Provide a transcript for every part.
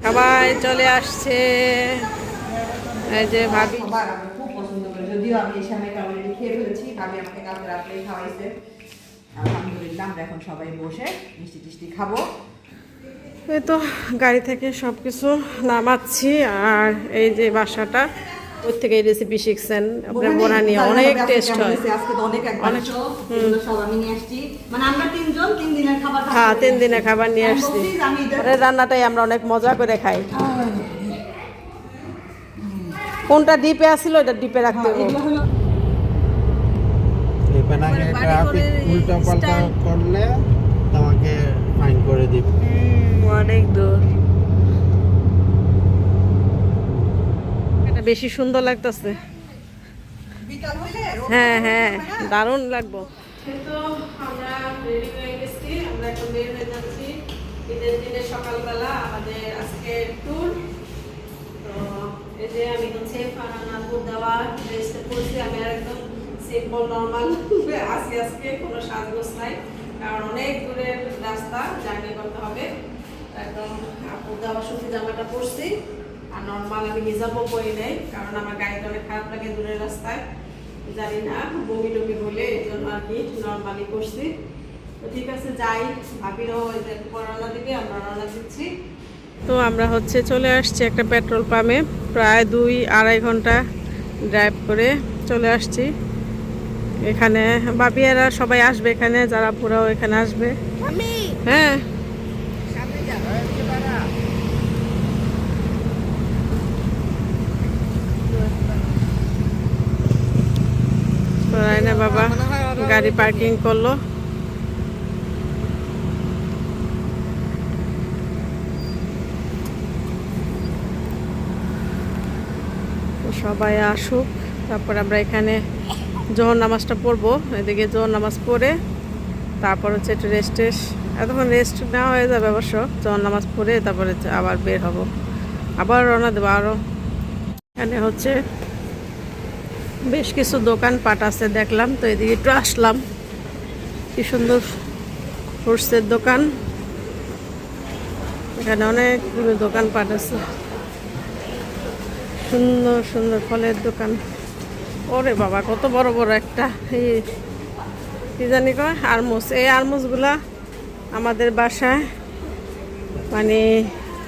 সবাই চলে আসছে। এই যে ভাবি খুব পছন্দ করে, যদিও আমি এই সময়টা অলরেডি খেয়ে ফেলেছি। ভাবি আমাকে কালকে রাত্রে খাওয়াইছে। আলহামদুলিল্লাহ আমরা এখন সবাই বসে মিষ্টি টিষ্টি খাবো। এই তো গাড়ি থেকে সব কিছু নামাচ্ছি। আর এই যে বাসাটা ওর থেকে এই রেসিপি শিখছেন আপনার বোরানি, অনেক টেস্ট হয়। আজকে তো অনেক সব আমি নিয়ে আসছি, মানে আমরা তিনজন 3 দিনের খাবার। হ্যাঁ 3 দিনের খাবার নিয়ে আসছি। রান্নাটাই আমরা অনেক মজা করে খাই। কোনটা ডিপে আসছিল ওটা ডিপে রাখতে হবে। উল্টা পাল্টা করলে তোমাকে ফাইন করে দিব। অনেক দূর। এটা বেশি সুন্দর লাগতেছে। হ্যাঁ হ্যাঁ দারুণ লাগবো। তো আমরা রেডি হয়ে গেছি, আমরা এখন বের হয়ে যাচ্ছি। ঈদের দিনে সকালবেলা আমাদের আজকে ট্যুর। তো এই যে আমি হচ্ছে ফারানাপুর দেওয়া ড্রেসটা পরছি। আমি আর একদম সিম্পল নর্মাল আজকে কোনো সাজগোজ নাই, কারণ অনেক দূরের রাস্তা জার্নি করতে হবে। একদম আপুর দেওয়া সুতি জামাটা পরছি। আর নর্মাল আমি হিজাবও পরি নাই, কারণ আমার গাড়িটা অনেক খারাপ লাগে দূরের রাস্তায়, জানি না বমি টমি হলে, এই জন্য আর কি নর্মালি করছি। তো ঠিক আছে যাই, ভাবিরও রওনা দিবে, আমরা রওনা দিচ্ছি। তো আমরা হচ্ছে চলে আসছি একটা পেট্রোল পাম্পে, প্রায় 2-2.5 ঘন্টা ড্রাইভ করে চলে আসছি। এখানে বাবিয়ারা সবাই আসবে, এখানে যারা পুরাও এখানে আসবে। হ্যাঁ না বাবা গাড়ি পার্কিং করলো। সবাই আসুক, তারপর আমরা এখানে জোহর নামাজটা পড়বো। এদিকে জোহর নামাজ পড়ে তারপর হচ্ছে একটু এতক্ষণ রেস্ট নেওয়া হয়ে যাবে অবশ্য। জোহর নামাজ পড়ে তারপরে আবার বের হব, আবার রওনা দেবো। আরও এখানে হচ্ছে বেশ কিছু দোকানপাট আছে দেখলাম, তো এদিকে একটু আসলাম। কি সুন্দর ফ্রুটসের দোকান, এখানে অনেকগুলো দোকানপাট আছে। সুন্দর সুন্দর ফলের দোকান। ওরে বাবা কত বড় বড় একটা এই কি জানি কয় আরমুজ। এই আরমুজগুলা আমাদের বাসায় মানে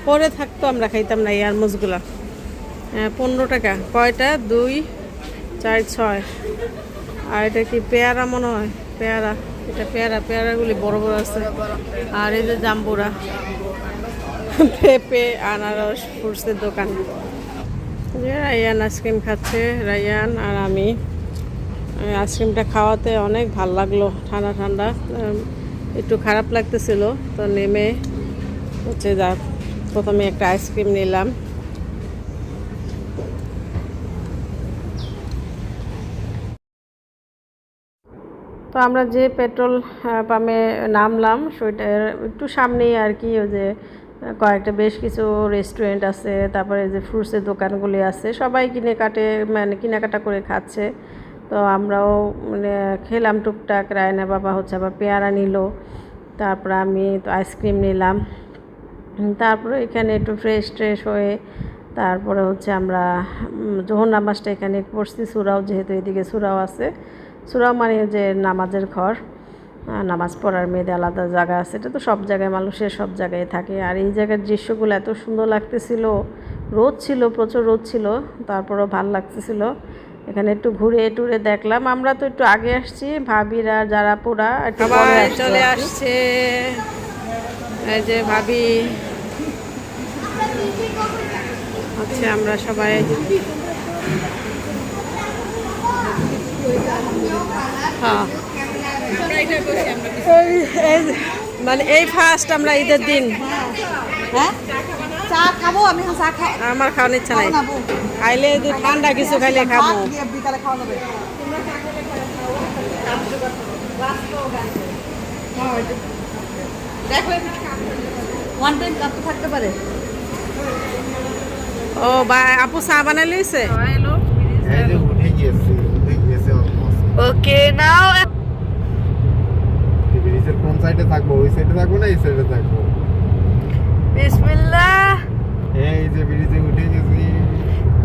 পরে থাকতো, আমরা খাইতাম না এই আরমুজগুলা। 15 টাকা কয়টা, 2, 4, 6। আর এটা কি পেয়ারা মনে হয়, পেয়ারা। এটা পেয়ারাগুলি বড় বড় আছে। আর এই যে জাম্বুরা, পেঁপে, আনারস, ফ্রুটসের দোকান। রায়ান আইসক্রিম খাচ্ছে, রায়ান আর আমি। আইসক্রিমটা খাওয়াতে অনেক ভাল লাগলো, ঠান্ডা ঠান্ডা। একটু খারাপ লাগতেছিল, তো নেমে হচ্ছে যা প্রথমে একটা আইসক্রিম নিলাম। তো আমরা যে পেট্রোল পাম্পে নামলাম সেটার একটু সামনেই আর কি ওই যে কয়েকটা বেশ কিছু রেস্টুরেন্ট আছে, তারপরে যে ফ্রুটসের দোকানগুলি আছে, সবাই কেনাকাটা করে খাচ্ছে। তো আমরাও খেলাম টুকটাক। রায়না বাবা হচ্ছে আবার পেয়ারা নিল, তারপরে আমি তো আইসক্রিম নিলাম। তারপরে এখানে একটু ফ্রেশ হয়ে তারপরে হচ্ছে আমরা জোহর নামাজটা এখানে পড়ছি। সুরাও যেহেতু এদিকে সুরাও আছে, সুরাও মানে যে নামাজের ঘর, নামাজ পড়ার মেয়েদের আলাদা জায়গা আছে। এটা তো সব জায়গায় মানুষের সব জায়গায় থাকে। আর এই জায়গার দৃশ্যগুলো এত সুন্দর লাগতেছিল। রোদ ছিল, প্রচুর রোদ ছিল, তারপরেও ভালো লাগতেছিল। এখানে একটু ঘুরে টুরে দেখলাম। আমরা তো একটু আগে আসছি, ভাবিরা যারা পুরা একটু চলে আসছে। এই যে ভাবি, আচ্ছা আমরা সবাই হ্যাঁ মানে এই ফার্স্ট আমরা ঈদের দিন। হ্যাঁ চা খাবো, আমি চা খাই, আমার খাওয়ার ইচ্ছা নাই। খাইলে ঠান্ডা কিছু খাইলে খাবো। বিকালে খাওয়া যাবে। দেখো ওয়ান টাইম কাপ তো থাকতে পারে। ও বা আপু চা বানাই লইছে। উঠে গিয়েছে ওকে নাও। ব্রিজের কোন ওই সাইডে থাকবো না এই সাইডে থাকবো। বিসমিল্লাহ। এই যে ব্রিজে উঠে গেছি,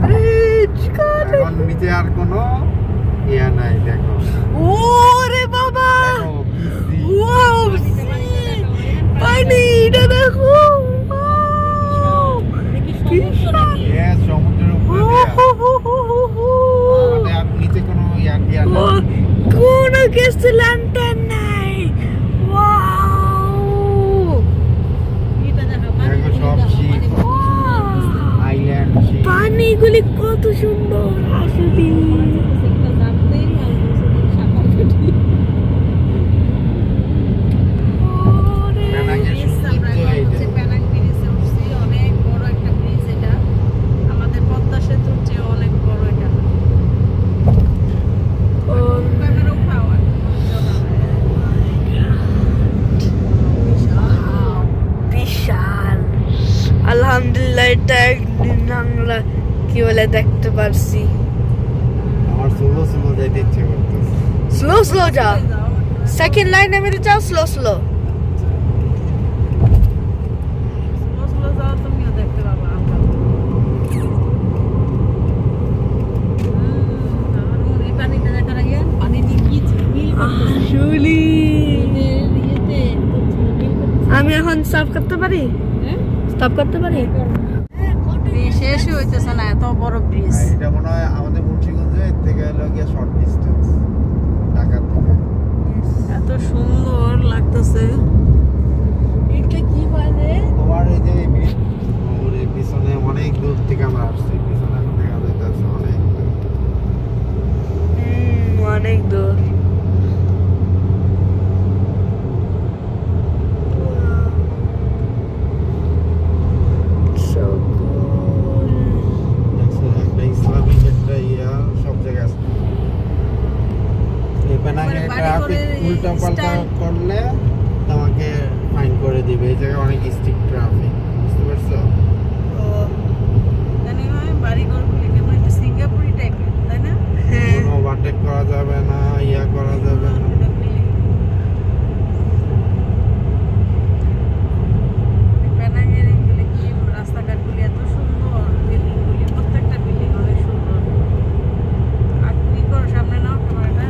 ব্রিজ কাটে। এখন নিচে আর কোনো ইয়া নাই, দেখো ওরে বাবা, দেখো কি sea। ওয়াও, পানিটা দেখো, কি Yes, সমুদ্রের উপরে আমাদের আর নিচে কোনো ইয়া টিয়া নাই। কোনো কিছু ল্যান্টার্ন নাই। ওয়াও, দেখো সব শিপ, আইল্যান্ড শিপ। পানিগুলি কত সুন্দর আসলে। পেনাংয়ের সৌন্দর্য এইটাই। অনেক বড় একটা ব্রিজ এটা, আমাদের পদ্মা সেতুর চেয়ে অনেক বড় এটা। বিশাল, আলহামদুলিল্লাহ এটা একদিন আমরা কি বলে দেখতে পারছি। আমার স্লো স্লো যাইতে ইচ্ছে করতেছে। স্লো স্লো যাও, সেকেন্ড লাইনে মেরে যাও, স্লো স্লো। আমি এখন স্টপ করতে পারি, স্টপ করতে পারি। শেষ হইতেছে না, এত বড় ব্রিজ। এটা মনে হয় আমাদের মুন্সিগঞ্জে এর থেকে হলো গিয়ে শর্ট ডিস্টেন্স ঢাকা থেকে। এত সুন্দর লাগতেছে। এটা কি বলে? তোমার এই যে ওর এই পিছনে অনেক দূর থেকে আমরা আসছি, পিছনে এখন দেখা যাইতেছে অনেক দূর। অনেক দূর। দেখছো একটা ইসলামিক একটা ইয়া সব জায়গায় আছে। এই পেনাঙ্গে ট্রাফিক উল্টা পাল্টা করলে তোমাকে ফাইন করে দিবে। এই জায়গায় অনেক স্ট্রিক্ট ট্রাফিক, বুঝতে পারছো? কোনো ওভারটেক করা যাবে না, ইয়া করা যাবে না। রাস্তাঘাটগুলি এত সুন্দর, বিল্ডিংগুলি, প্রত্যেকটা বিল্ডিং অনেক সুন্দর। আর কি করো, সামনে নাও ক্যামেরাটা।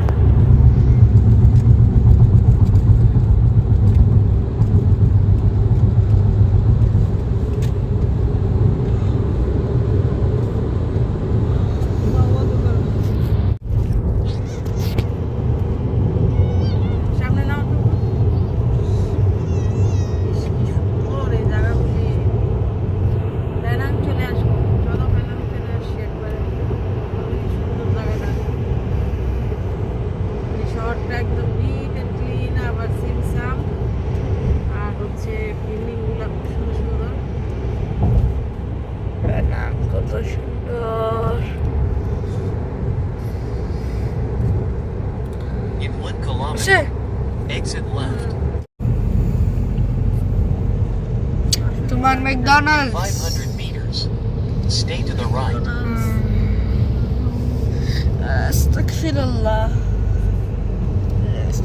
সামনে নাও তো। ইস, কি সুন্দর এই জায়গাগুলি। পেনাং চলে আসবো, চলো পেনাং চলে আসি একবারে। খুবই সুন্দর জায়গাটা। এই শহরটা একদম নিট এন্ড ক্লিন, আবার সিমসাম, আর হচ্ছে বিল্ডিংগুলো খুব সুন্দর সুন্দর। পেনাং কত সুন্দর। In 1 kilometer, say exit left. তোমার McDonald's. 500 meters. Stay to the right. আস্তাগফিরুল্লাহ।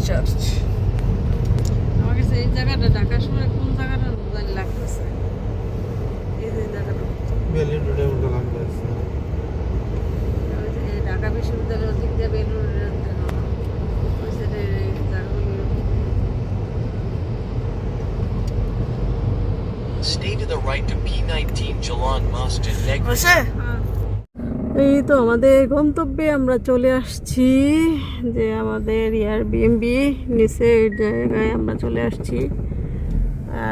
চার্চ। আমার কাছে এই জায়গাটা ঢাকার সময় কোন জায়গাটা জানি লাগতেছে। এই যে জায়গাটা, বেলি রোডের মতো লাগতেছে। ওই যে ঢাকা বিশ্ববিদ্যালয়ের দিক দিয়ে বেলুর ওই সাইডে এই জায়গাগুলো। Stay to the right to P19 Jalan Masjid Negri. এই তো আমাদের গন্তব্যে আমরা চলে আসছি, যে আমাদের এয়ারবিএনবি নিচে এই জায়গায় আমরা চলে আসছি।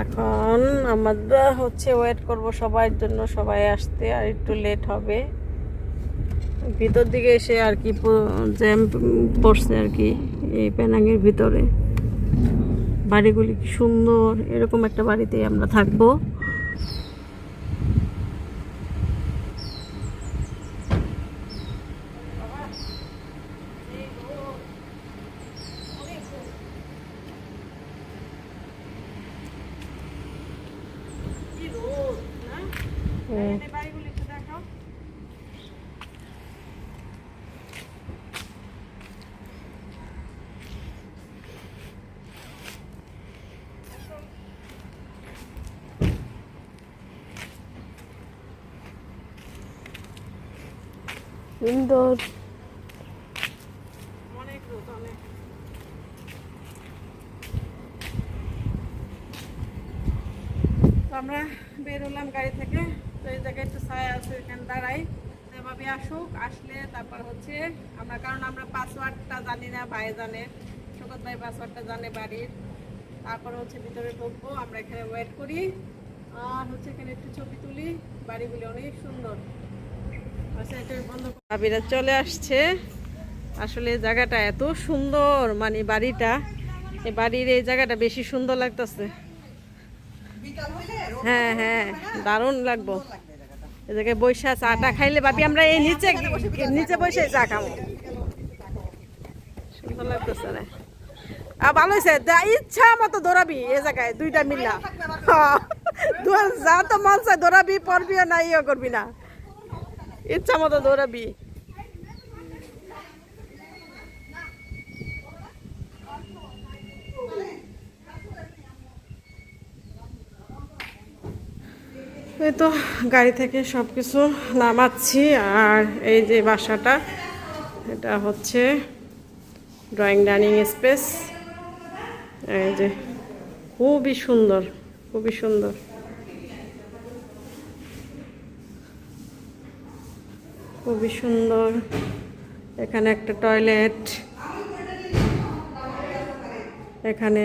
এখন আমরা হচ্ছে ওয়েট করব সবার জন্য, সবাই আসতে আর একটু লেট হবে। ভিতর দিকে এসে আর কি জ্যাম পড়ছে আর কি এই পেনাংয়ের ভিতরে। বাড়িগুলি কি সুন্দর, এরকম একটা বাড়িতেই আমরা থাকবো। সুন্দর, অনেক রোদ, অনেক। তো আমরা বের হলাম গাড়ি থেকে, তো এই জায়গায় একটু ছায়া আছে, এখানে দাঁড়াই। ভাবি আসুক, আসলে তারপর হচ্ছে আমরা, কারণ আমরা পাসওয়ার্ডটা জানি না, ভাই জানে, শোকত ভাই পাসওয়ার্ডটা জানে বাড়ির। তারপর হচ্ছে ভিতরে ঢুকবো, আমরা এখানে ওয়েট করি আর হচ্ছে এখানে একটু ছবি তুলি। বাড়িগুলি অনেক সুন্দর। আচ্ছা, এটা বন্ধ। ভাবিরা চলে আসছে। আসলে জায়গাটা এত সুন্দর, মানে বাড়িটা, এই বাড়ির এই জায়গাটা বেশি সুন্দর লাগতেছে। হ্যাঁ হ্যাঁ, দারুণ লাগবো। এই জায়গায় বৈশা চাটা খাইলে ভাবি আমরা এই নিচে নিচে বসে চা খাবো, সুন্দর লাগতেছে না? ভালো হয়েছে, ইচ্ছা মতো দৌড়াবি এই জায়গায় দুইটা মিল্লা। যা তো মন চায় দৌড়াবি, পড়বিও না, ইয়ে করবি না, ইচ্ছা মতো দৌড়াবি। এই তো গাড়ি থেকে সব কিছু নামাচ্ছি। আর এই যে বাসাটা, এটা হচ্ছে ড্রয়িং ডাইনিং স্পেস। এই যে খুবই সুন্দর, খুবই সুন্দর, খুবই সুন্দর। এখানে একটা টয়লেট, এখানে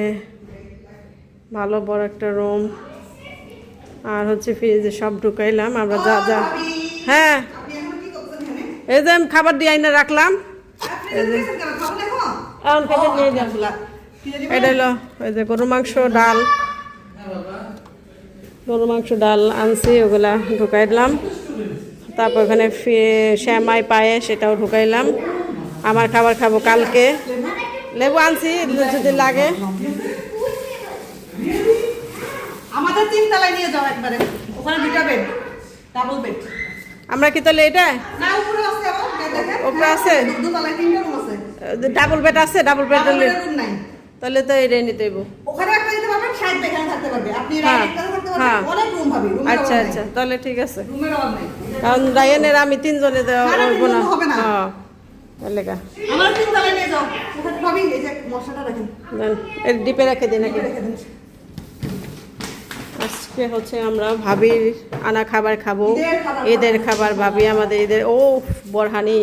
ভালো বড় একটা রুম, আর হচ্ছে ফ্রিজে সব ঢুকাইলাম আমরা যা যা। হ্যাঁ, এই যে আমি খাবার দিয়ে আইনা রাখলাম। এটা হলো ওই যে গরু মাংস, ডাল, গরু মাংস ডাল আনছি, ওগুলা ঢুকাইলাম। তারপর ওখানে শ্যামাই পায়ে সেটাও ঢুকাইলাম। আমার খাবার খাবো কালকে। লেবু আনছি যদি লাগে। আমাদের 3 তলায় নিয়ে যাও একবারে, ওখানে 2টা বেড, ডাবল বেড। আমরা কি তাহলে এটা না উপরে আছে, দেখেন উপরে আছে, 2 তলায় 3টা রুম আছে, ডাবল বেড আছে, ডাবল বেড রুম নাই। তাহলে তো এটাই নিতে হইব। ওখানে একটা দিতে পারবেন, 60 এখানে থাকতে পারবে, আপনি হ্যাঁ, রাইট থাকতে হ্যাঁ। পারবেন, অনেক রুম ভাবি, রুমের আচ্ছা অভাব আচ্ছা, নাই। তাহলে ঠিক আছে। রুমের অভাব নাই, কারণ রায়ানের আমি 3 জনে দেওয়া না, না, হইব না। 3 জন হবে না। হ্যাঁ, এলাকা আমার 3 তলায় নিয়ে যাও। ওখানে ভাবি এই যে মশলাটা রাখেন, এর ডিপে রেখে দিই নাকি? রেখে দিন। আজকে হচ্ছে আমরা ভাবির আনা খাবার খাবো, ঈদের খাবার ঈদের খাবার। ভাবি আমাদের ঈদের, ও বরহানি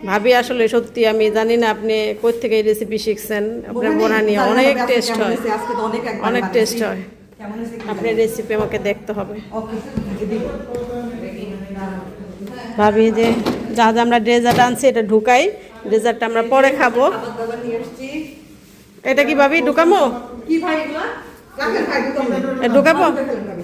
ভাবি, আসলে সত্যি আমি জানি না আপনি কোথা থেকে এই রেসিপি শিখছেন। আপনার বরহানি অনেক টেস্ট হয়, আজকে তো অনেক একবার অনেক বানাইছি। টেস্ট হয়। কেমন হয়েছে কি আপনার রেসিপি আমাকে দেখতে হবে। ওকে দিব। ভাবি যে যা যা আমরা ডেজার্ট আনছি এটা ঢুকাই, ডেজার্টটা আমরা পরে খাবো। খাবার দাবার নিয়ে আসছি। এটা কি ভাবি ঢুকামো? কি ভাই এগুলা? রাখেন ভাই, ঢুকাবো। ঢুকাবো? ঢুকাবেন ভাবি।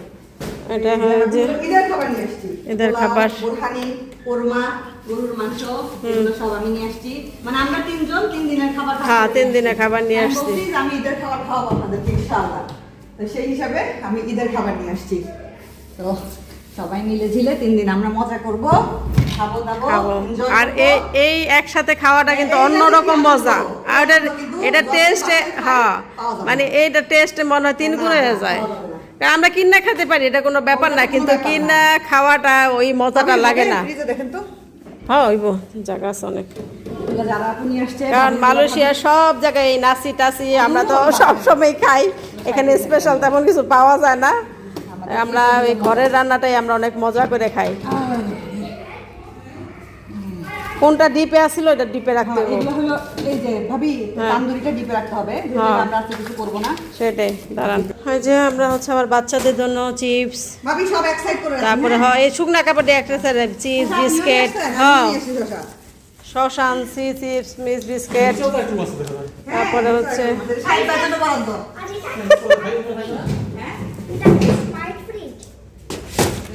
এটা হয় যে ঈদের খাবার নিয়ে আসছি। ঈদের পোলাও, খাবার। বোরহানি, কোরমা, গরুর মাংস, এগুলো সব আমি নিয়ে আসছি। মানে আমরা 3 জন 3 দিনের খাবার খাবো। হ্যাঁ, 3 দিনের খাবার নিয়ে আমি আসছি। বলছি যে আমি ঈদের খাবার খাওয়াবো আপনাদেরকে ইনশাআল্লাহ। তো সেই হিসাবে আমি ঈদের খাবার নিয়ে আসছি। তো সবাই মিলে ঝিলে 3 দিন আমরা মজা করব, খাবো দাবো, খাবো। enjoy আর করবো। এই একসাথে খাওয়াটা কিন্তু অন্যরকম মজা। আর এটা টেস্টে, হ্যাঁ, মানে এইটা টেস্টে মনে হয় 3 গুণ হয়ে যায়। কারণ আমরা কিনা খেতে পারি, এটা কোনো ব্যাপার না, কিন্তু কিনা খাওয়াটা ওই মজাটা লাগে না। ফ্রিজে দেখেন তো, হ্যাঁ, হইব, জায়গা আছে অনেক। এগুলো যারা আপু নিয়ে আসছে, কারণ মালয়েশিয়ার সব জায়গায় এই নাসি টাসি আমরা তো সব সময় খাই, এখানে স্পেশাল তেমন কিছু পাওয়া যায় না। আমরা ওই ঘরের রান্নাটাই আমরা অনেক মজা করে খাই। কোনটা ডিপে আসছিল এটা ডিপে রাখতে হবে। এগুলো হলো এই যে ভাবি, হ্যাঁ। তান্দুরিটা ডিপে রাখতে হবে, যেহেতু হ্যাঁ। আমরা আজকে কিছু করব না। সেটাই, দাঁড়ান। হয় যে আমরা হচ্ছে আমার বাচ্চাদের জন্য চিপস, ভাবি সব এক সাইড করে রাখেন, তারপরে হ্যাঁ? হয় এই শুকনা কাপড় দিয়ে একটা চিপস, শসা বিস্কিট, নিয়ে আসছেন? আমি হ্যাঁ, নিয়ে এসেছি শসা। শসা আনছি, চিপস, মিক্স বিস্কিট, তারপরে হচ্ছে শাড়ি বাজানো বরাদ্দ।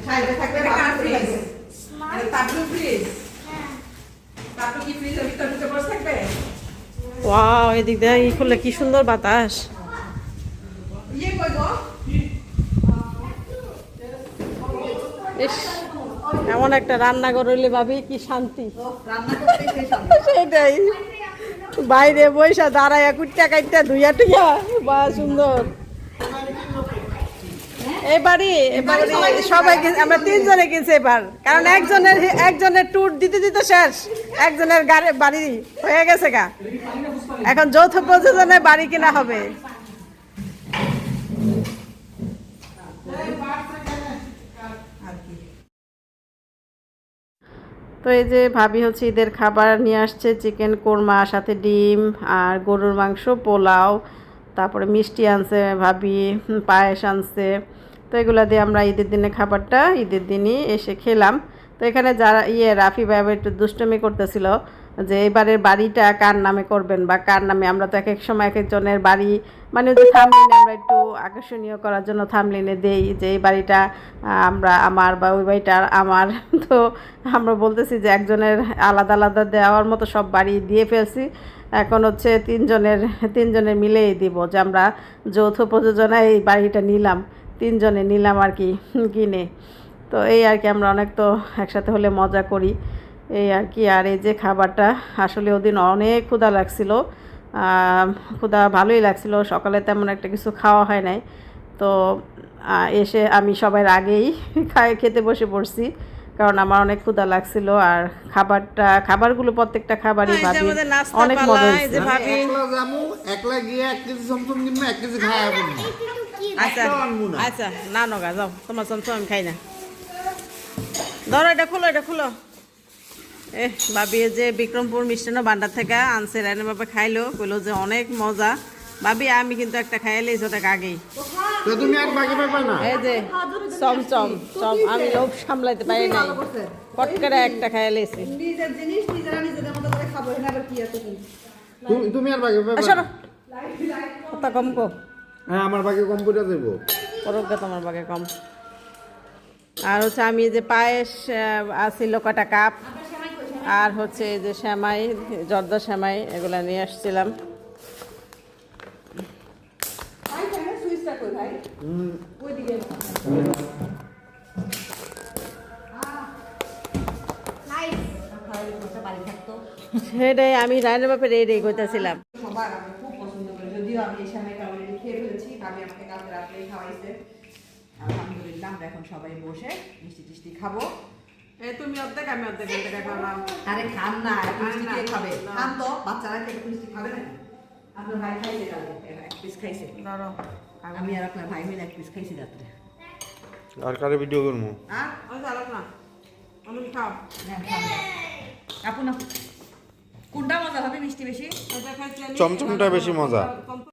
শাড়িটা থাকবে বাবার ফ্রিজ। আরে তাপলু ফ্রিজ। তাপলু কি ফ্রিজের ভিতর ঢুকে বসে থাকবে? ওয়াও, এদিক দিয়ে ই করলে কি সুন্দর বাতাস। ইয়ে কই গো? ইস, এমন একটা রান্নাঘর হইলে ভাবি কি শান্তি। রান্না করতে শেষ হবে। সেটাই, বাইরে বৈশা দাঁড়ায় কুটটা কাটটা ধুইয়া টুইয়া, বা সুন্দর। এবারে সবাই আমরা 3 জনে কিনছি এবার, কারণ একজনের ট্যুর দিতে দিতে শেষ, একজনের বাড়ি হয়ে গেছে গা, এখন যৌথ প্রযোজনে বাড়ি কিনা হবে। তো এই যে ভাবি হচ্ছে ঈদের খাবার নিয়ে আসছে, চিকেন কোরমা, সাথে ডিম আর গরুর মাংস, পোলাও, তারপরে মিষ্টি আনছে ভাবি, পায়েস আনছে। তো এগুলো দিয়ে আমরা ঈদের দিনে খাবারটা ঈদের দিনই এসে খেলাম। তো এখানে যারা রাফি ভাই একটু দুষ্টমি করতেছিল যে এবারের বাড়িটা কার নামে করবেন বা কার নামে। আমরা তো এক এক সময় এক একজনের বাড়ি মানে ওই যে থামলিনে আমরা একটু আকর্ষণীয় করার জন্য থামলিনে দেই যে এই বাড়িটা আমার বা ওই বাড়িটা আমার। তো আমরা বলতেছি যে একজনের আলাদা আলাদা দেওয়ার মতো সব বাড়ি দিয়ে ফেলছি, এখন হচ্ছে তিনজনের মিলেই দিব, যে আমরা যৌথ প্রযোজনায় এই বাড়িটা নিলাম, 3 জনে নিলাম আর কি কিনে। তো এই আর কি, আমরা অনেক তো একসাথে হলে মজা করি এই আর কি। আর এই যে খাবারটা আসলে ওদিন অনেক ক্ষুধা লাগছিল, ক্ষুধা ভালোই লাগছিল, সকালে তেমন একটা কিছু খাওয়া হয় নাই। তো এসে আমি সবার আগেই খেতে বসে পড়ছি, কারণ আমার অনেক ক্ষুধা লাগছিল। আর খাবারগুলো প্রত্যেকটা খাবারই ভাবি অনেক মজা হয়েছে। একলা যামু, একলা গিয়ে 1 কেজি চমচম কিনবো, 1 কেজি খাওয়া যাবো না। আচ্ছা আচ্ছা, না নগা যাও, তোমার চমচম আমি খাই না। ধরো এটা খুলো। ভাবি যে বিক্রমপুর মিষ্টান্ন ভান্ডার থেকে আনছে, রায়না বাবা খাইলো, কইলো যে অনেক মজা। ভাবি আমি কিন্তু একটা খাইলেই ওটাকে আগেই। তো তুমি আর বাকি পাবে না। এই যে চমচম আমি লোভ সামলাইতে পারি নাই, কটকারে একটা খাইলেছি। নিজের জিনিস নিজেরা নিজেদের মতো করে খাবো, না আবার কি আছে কি? তুমি আর বাকি পাবে সরো, না। কথা কম কো। হ্যাঁ, আমার বাকি কম্পিউটার দেবো। পরোগ্যা তোমার বাগে কম। আর হচ্ছে আমি যে পায়েস আছিল কটা কাপ, আর হচ্ছে এই যে সেমাই, জর্দা সেমাই, এগুলা নিয়ে আসছিলাম। সেটাই আমি রায়নের ব্যাপারে এই কইতেছিলাম। সবার আমি খুব পছন্দ করি, যদিও আমি এই সময়টা অলরেডি খেয়ে ফেলেছি, ভাবি আমাকে কালকে রাত্রেই খাওয়াইছে। আলহামদুলিল্লাহ, আমরা এখন সবাই বসে মিষ্টি টিষ্টি খাবো। তুমি অর্ধেক আমি অর্ধেক খাওয়াম। আরে খান না, মিষ্টি কে খাবে? খান তো, বাচ্চারা কে মিষ্টি খাবে না? আপনার ভাই খাইছে কালকে, 1 পিস খাইছে। ধরো, আমি আর আপনার ভাই মিলে 1 পিস খাইছি রাত্রে। আর কারে ভিডিও করবো? হ্যাঁ, ওই চালাক না, আমি খাও। আপু না, কোনটা মজা হবে মিষ্টি বেশি? চমচমটা বেশি মজা।